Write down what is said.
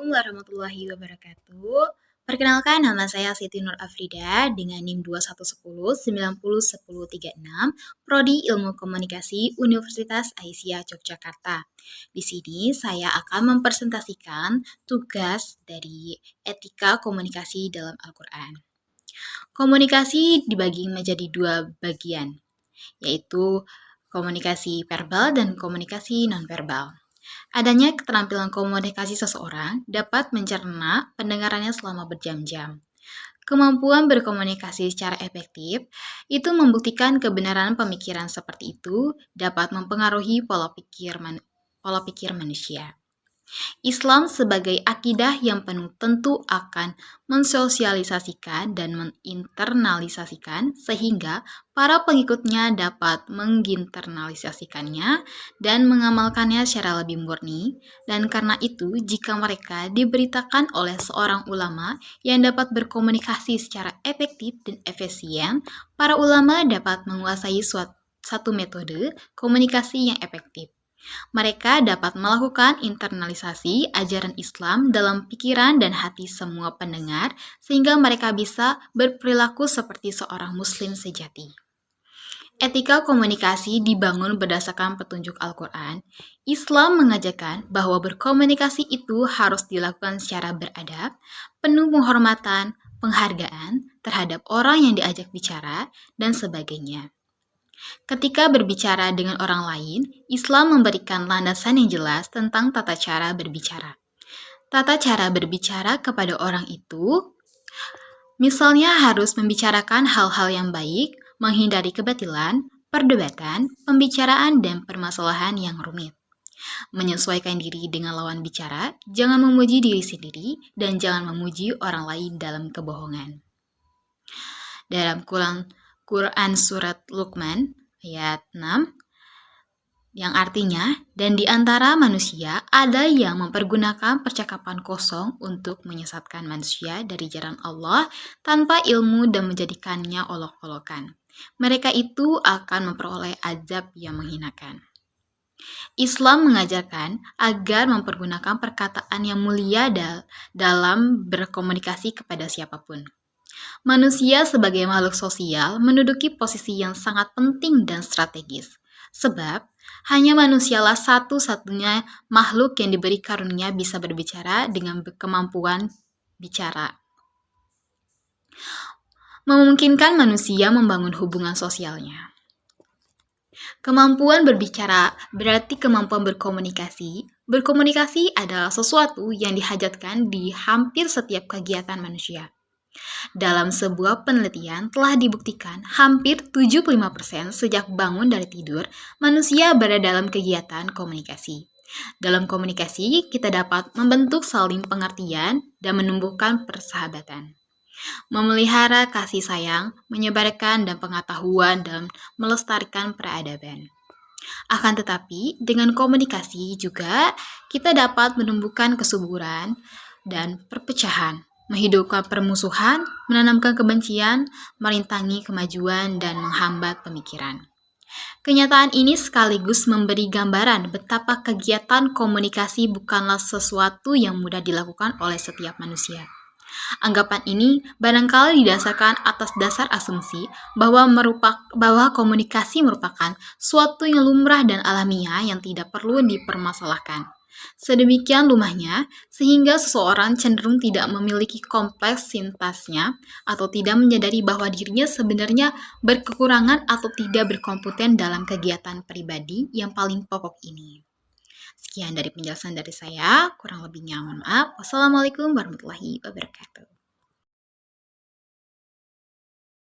warahmatullahi wabarakatuh. Perkenalkan, nama saya Siti Nur Afrida dengan NIM 2110901036, Prodi Ilmu Komunikasi Universitas Aisyah Yogyakarta. Di sini saya akan mempresentasikan tugas dari etika komunikasi dalam Al-Quran. Komunikasi dibagi menjadi dua bagian, yaitu komunikasi verbal dan komunikasi nonverbal. Adanya keterampilan komunikasi seseorang dapat mencerna pendengarannya selama berjam-jam. Kemampuan berkomunikasi secara efektif itu membuktikan kebenaran pemikiran seperti itu dapat mempengaruhi pola pikir manusia. Islam sebagai akidah yang penuh tentu akan mensosialisasikan dan menginternalisasikan sehingga para pengikutnya dapat menginternalisasikannya dan mengamalkannya secara lebih murni. Dan karena itu, jika mereka diberitakan oleh seorang ulama yang dapat berkomunikasi secara efektif dan efisien, para ulama dapat menguasai satu metode komunikasi yang efektif. Mereka dapat melakukan internalisasi ajaran Islam dalam pikiran dan hati semua pendengar, sehingga mereka bisa berperilaku seperti seorang Muslim sejati. Etika komunikasi dibangun berdasarkan petunjuk Al-Quran. Islam mengajarkan bahwa berkomunikasi itu harus dilakukan secara beradab, penuh penghormatan, penghargaan terhadap orang yang diajak bicara, dan sebagainya. Ketika berbicara dengan orang lain, Islam memberikan landasan yang jelas tentang tata cara berbicara. Tata cara berbicara kepada orang itu, misalnya harus membicarakan hal-hal yang baik, menghindari kebatilan, perdebatan, pembicaraan, dan permasalahan yang rumit. Menyesuaikan diri dengan lawan bicara, jangan memuji diri sendiri, dan jangan memuji orang lain dalam kebohongan. Dalam Quran Surat Luqman ayat 6 yang artinya, dan di antara manusia ada yang mempergunakan percakapan kosong untuk menyesatkan manusia dari jalan Allah tanpa ilmu dan menjadikannya olok-olokan. Mereka itu akan memperoleh azab yang menghinakan. Islam mengajarkan agar mempergunakan perkataan yang mulia dalam berkomunikasi kepada siapapun. Manusia sebagai makhluk sosial menduduki posisi yang sangat penting dan strategis. Sebab, hanya manusialah satu-satunya makhluk yang diberi karunia bisa berbicara dengan kemampuan bicara. Memungkinkan manusia membangun hubungan sosialnya. Kemampuan berbicara berarti kemampuan berkomunikasi. Berkomunikasi adalah sesuatu yang dihajatkan di hampir setiap kegiatan manusia. Dalam sebuah penelitian telah dibuktikan hampir 75% sejak bangun dari tidur, manusia berada dalam kegiatan komunikasi. Dalam komunikasi, kita dapat membentuk saling pengertian dan menumbuhkan persahabatan. Memelihara kasih sayang, menyebarkan dan pengetahuan dan melestarikan peradaban. Akan tetapi, dengan komunikasi juga kita dapat menumbuhkan kesuburan dan perpecahan, menghidupkan permusuhan, menanamkan kebencian, merintangi kemajuan, dan menghambat pemikiran. Kenyataan ini sekaligus memberi gambaran betapa kegiatan komunikasi bukanlah sesuatu yang mudah dilakukan oleh setiap manusia. Anggapan ini barangkali didasarkan atas dasar asumsi bahwa komunikasi merupakan suatu yang lumrah dan alamiah yang tidak perlu dipermasalahkan. Sedemikian lumahnya, sehingga seseorang cenderung tidak memiliki kompleks sintasnya atau tidak menyadari bahwa dirinya sebenarnya berkekurangan atau tidak berkompeten dalam kegiatan pribadi yang paling pokok ini. Sekian dari penjelasan dari saya, kurang lebihnya mohon maaf. Wassalamualaikum warahmatullahi wabarakatuh.